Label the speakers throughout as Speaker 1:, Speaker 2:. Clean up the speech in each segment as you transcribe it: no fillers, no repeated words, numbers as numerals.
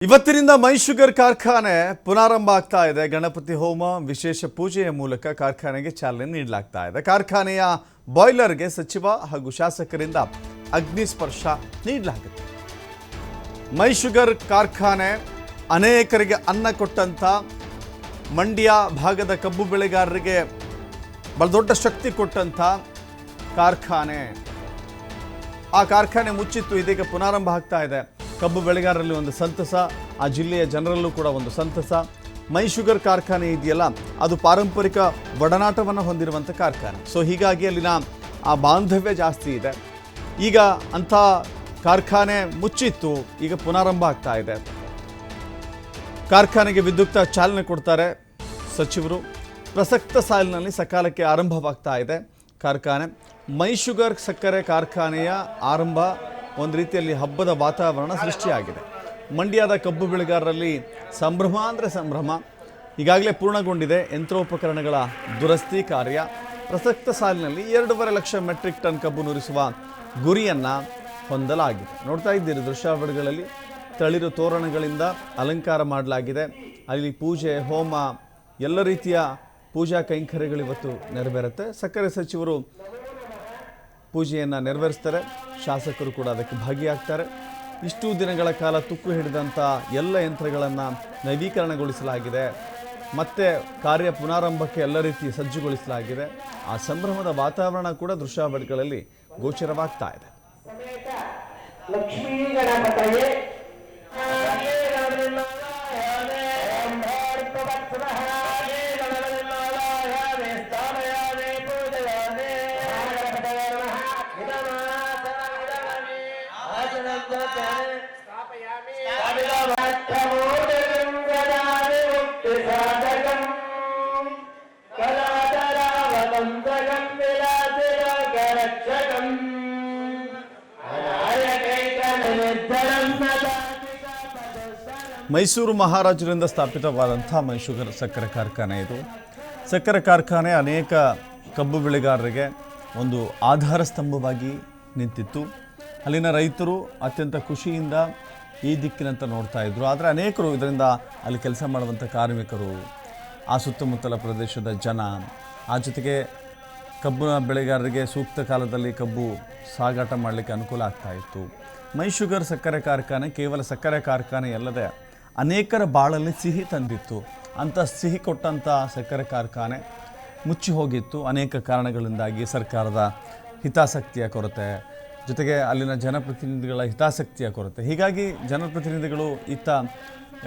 Speaker 1: ಇವತ್ತಿನಿಂದ ಮೈ ಶುಗರ್ ಕಾರ್ಖಾನೆ ಪುನರಾರಂಭ ಆಗ್ತಾ ಇದೆ. ಗಣಪತಿ ಹೋಮ ವಿಶೇಷ ಪೂಜೆಯ ಮೂಲಕ ಕಾರ್ಖಾನೆಗೆ ಚಾಲನೆ ನೀಡಲಾಗ್ತಾ ಇದೆ. ಕಾರ್ಖಾನೆಯ ಬಾಯ್ಲರ್ಗೆ ಸಚಿವ ಹಾಗೂ ಶಾಸಕರಿಂದ ಅಗ್ನಿ ಸ್ಪರ್ಶ ನೀಡಲಾಗುತ್ತೆ. ಮೈ ಶುಗರ್ ಕಾರ್ಖಾನೆ ಅನೇಕರಿಗೆ ಅನ್ನ ಕೊಟ್ಟಂತ ಮಂಡ್ಯ ಭಾಗದ ಕಬ್ಬು ಬೆಳೆಗಾರರಿಗೆ ಬಹಳ ದೊಡ್ಡ ಶಕ್ತಿ ಕೊಟ್ಟಂತ ಕಾರ್ಖಾನೆ. ಆ ಕಾರ್ಖಾನೆ ಮುಚ್ಚಿತ್ತು, ಇದೀಗ ಪುನರಾರಂಭ ಆಗ್ತಾ ಇದೆ. ಕಬ್ಬು ಬೆಳೆಗಾರರಲ್ಲಿ ಒಂದು ಸಂತಸ, ಆ ಜಿಲ್ಲೆಯ ಜನರಲ್ಲೂ ಕೂಡ ಒಂದು ಸಂತಸ. ಮೈ ಶುಗರ್ ಕಾರ್ಖಾನೆ ಇದೆಯಲ್ಲ, ಅದು ಪಾರಂಪರಿಕ ಒಡನಾಟವನ್ನು ಹೊಂದಿರುವಂಥ ಕಾರ್ಖಾನೆ. ಸೊ ಹೀಗಾಗಿ ಅಲ್ಲಿನ ಆ ಬಾಂಧವ್ಯ ಜಾಸ್ತಿ ಇದೆ. ಈಗ ಅಂಥ ಕಾರ್ಖಾನೆ ಮುಚ್ಚಿತ್ತು, ಈಗ ಪುನರಾರಂಭ ಆಗ್ತಾ ಇದೆ. ಕಾರ್ಖಾನೆಗೆ ವಿದ್ಯುಕ್ತ ಚಾಲನೆ ಕೊಡ್ತಾರೆ ಸಚಿವರು. ಪ್ರಸಕ್ತ ಸಾಲಿನಲ್ಲಿ ಸಕಾಲಕ್ಕೆ ಆರಂಭವಾಗ್ತಾ ಇದೆ ಕಾರ್ಖಾನೆ. ಮೈ ಶುಗರ್ ಸಕ್ಕರೆ ಕಾರ್ಖಾನೆಯ ಆರಂಭ ಒಂದು ರೀತಿಯಲ್ಲಿ ಹಬ್ಬದ ವಾತಾವರಣ ಸೃಷ್ಟಿಯಾಗಿದೆ. ಮಂಡ್ಯದ ಕಬ್ಬು ಬೆಳೆಗಾರರಲ್ಲಿ ಸಂಭ್ರಮ ಅಂದರೆ ಸಂಭ್ರಮ. ಈಗಾಗಲೇ ಪೂರ್ಣಗೊಂಡಿದೆ ಯಂತ್ರೋಪಕರಣಗಳ ದುರಸ್ತಿ ಕಾರ್ಯ. ಪ್ರಸಕ್ತ ಸಾಲಿನಲ್ಲಿ 2.5 ಲಕ್ಷ ಮೆಟ್ರಿಕ್ ಟನ್ ಕಬ್ಬು ನುರಿಸುವ ಗುರಿಯನ್ನು ಹೊಂದಲಾಗಿದೆ. ನೋಡ್ತಾ ಇದ್ದೀರಿ ದೃಶ್ಯಾವಳಿಗಳಲ್ಲಿ ತಳಿರು ತೋರಣಗಳಿಂದ ಅಲಂಕಾರ ಮಾಡಲಾಗಿದೆ. ಅಲ್ಲಿ ಪೂಜೆ ಹೋಮ ಎಲ್ಲ ರೀತಿಯ ಪೂಜಾ ಕೈಂಕರ್ಯಗಳು ಇವತ್ತು ನೆರವೇರುತ್ತೆ. ಸಕ್ಕರೆ ಸಚಿವರು ಪೂಜೆಯನ್ನು ನೆರವೇರಿಸ್ತಾರೆ, ಶಾಸಕರು ಕೂಡ ಅದಕ್ಕೆ ಭಾಗಿಯಾಗ್ತಾರೆ. ಇಷ್ಟು ದಿನಗಳ ಕಾಲ ತುಕ್ಕು ಹಿಡಿದಂಥ ಎಲ್ಲ ಯಂತ್ರಗಳನ್ನು ನವೀಕರಣಗೊಳಿಸಲಾಗಿದೆ. ಮತ್ತೆ ಕಾರ್ಯ ಪುನರಾರಂಭಕ್ಕೆ ಎಲ್ಲ ರೀತಿ ಸಜ್ಜುಗೊಳಿಸಲಾಗಿದೆ. ಆ ಸಂಭ್ರಮದ ವಾತಾವರಣ ಕೂಡ ದೃಶ್ಯಾವಳಿಗಳಲ್ಲಿ ಗೋಚರವಾಗ್ತಾ ಇದೆ. ಮೈಸೂರು ಮಹಾರಾಜರಿಂದ ಸ್ಥಾಪಿತವಾದಂಥ ಮೈ ಶುಗರ್ ಸಕ್ಕರೆ ಕಾರ್ಖಾನೆ ಇದು. ಸಕ್ಕರೆ ಕಾರ್ಖಾನೆ ಅನೇಕ ಕಬ್ಬು ಬೆಳೆಗಾರರಿಗೆ ಒಂದು ಆಧಾರ ಸ್ತಂಭವಾಗಿ ನಿಂತಿತ್ತು. ಅಲ್ಲಿನ ರೈತರು ಅತ್ಯಂತ ಖುಷಿಯಿಂದ ಈ ದಿಕ್ಕಿನಂತ ನೋಡ್ತಾ ಇದ್ರು. ಆದರೆ ಅನೇಕರು ಇದರಿಂದ ಅಲ್ಲಿ ಕೆಲಸ ಮಾಡುವಂಥ ಕಾರ್ಮಿಕರು, ಆ ಸುತ್ತಮುತ್ತಲ ಪ್ರದೇಶದ ಜನ, ಆ ಜೊತೆಗೆ ಕಬ್ಬು ಬೆಳೆಗಾರರಿಗೆ ಸೂಕ್ತ ಕಾಲದಲ್ಲಿ ಕಬ್ಬು ಸಾಗಾಟ ಮಾಡಲಿಕ್ಕೆ ಅನುಕೂಲ ಆಗ್ತಾ ಇತ್ತು. ಮೈ ಶುಗರ್ ಸಕ್ಕರೆ ಕಾರ್ಖಾನೆ ಕೇವಲ ಸಕ್ಕರೆ ಕಾರ್ಖಾನೆ ಅಲ್ಲದೆ ಅನೇಕರ ಬಾಳಲ್ಲಿ ಸಿಹಿ ತಂದಿತ್ತು. ಅಂಥ ಸಿಹಿ ಕೊಟ್ಟಂಥ ಸಕ್ಕರೆ ಕಾರ್ಖಾನೆ ಮುಚ್ಚಿ ಹೋಗಿತ್ತು ಅನೇಕ ಕಾರಣಗಳಿಂದಾಗಿ. ಸರ್ಕಾರದ ಹಿತಾಸಕ್ತಿಯ ಕೊರತೆ, ಜೊತೆಗೆ ಅಲ್ಲಿನ ಜನಪ್ರತಿನಿಧಿಗಳ ಹಿತಾಸಕ್ತಿಯ ಕೊರತೆ. ಹೀಗಾಗಿ ಜನಪ್ರತಿನಿಧಿಗಳು ಇತ್ತ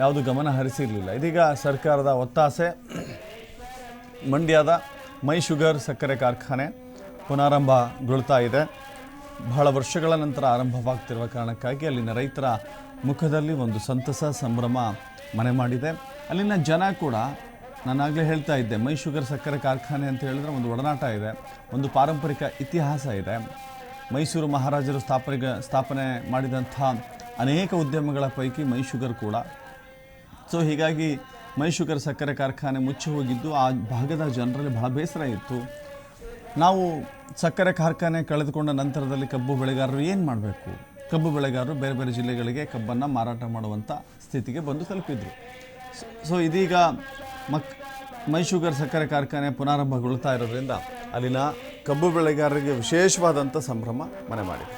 Speaker 1: ಯಾವುದು ಗಮನ ಹರಿಸಿರಲಿಲ್ಲ. ಇದೀಗ ಸರ್ಕಾರದ ಒತ್ತಾಸೆ ಮಂಡ್ಯದ ಮೈ ಶುಗರ್ ಸಕ್ಕರೆ ಕಾರ್ಖಾನೆ ಪುನರಾರಂಭಗೊಳ್ತಾ ಇದೆ. ಬಹಳ ವರ್ಷಗಳ ನಂತರ ಆರಂಭವಾಗ್ತಿರುವ ಕಾರಣಕ್ಕಾಗಿ ಅಲ್ಲಿನ ರೈತರ ಮುಖದಲ್ಲಿ ಒಂದು ಸಂತಸ ಸಂಭ್ರಮ ಮನೆ ಮಾಡಿದೆ. ಅಲ್ಲಿನ ಜನ ಕೂಡ, ನಾನಾಗಲೇ ಹೇಳ್ತಾ ಇದ್ದೆ, ಮೈ ಶುಗರ್ ಸಕ್ಕರೆ ಕಾರ್ಖಾನೆ ಅಂತ ಹೇಳಿದ್ರೆ ಒಂದು ಒಡನಾಟ ಇದೆ, ಒಂದು ಪಾರಂಪರಿಕ ಇತಿಹಾಸ ಇದೆ. ಮೈಸೂರು ಮಹಾರಾಜರು ಸ್ಥಾಪನೆ ಮಾಡಿದಂಥ ಅನೇಕ ಉದ್ಯಮಗಳ ಪೈಕಿ ಮೈ ಶುಗರ್ ಕೂಡ. ಸೊ ಹೀಗಾಗಿ ಮೈ ಶುಗರ್ ಸಕ್ಕರೆ ಕಾರ್ಖಾನೆ ಮುಚ್ಚಿ ಹೋಗಿದ್ದು ಆ ಭಾಗದ ಜನರಲ್ಲಿ ಬಹಳ ಬೇಸರ ಇತ್ತು. ನಾವು ಸಕ್ಕರೆ ಕಾರ್ಖಾನೆ ಕಳೆದುಕೊಂಡ ನಂತರದಲ್ಲಿ ಕಬ್ಬು ಬೆಳೆಗಾರರು ಏನು ಮಾಡಬೇಕು? ಕಬ್ಬು ಬೆಳೆಗಾರರು ಬೇರೆ ಬೇರೆ ಜಿಲ್ಲೆಗಳಿಗೆ ಕಬ್ಬನ್ನು ಮಾರಾಟ ಮಾಡುವಂಥ ಸ್ಥಿತಿಗೆ ಬಂದು ತಲುಪಿದ್ರು. ಸೊ ಇದೀಗ ಮೈ ಶುಗರ್ ಸಕ್ಕರೆ ಕಾರ್ಖಾನೆ ಪುನರಾರಂಭಗೊಳ್ತಾ ಇರೋದ್ರಿಂದ ಅಲ್ಲಿನ ಕಬ್ಬು ಬೆಳೆಗಾರರಿಗೆ ವಿಶೇಷವಾದಂಥ ಸಂಭ್ರಮ ಮನೆ ಮಾಡಿದೆ.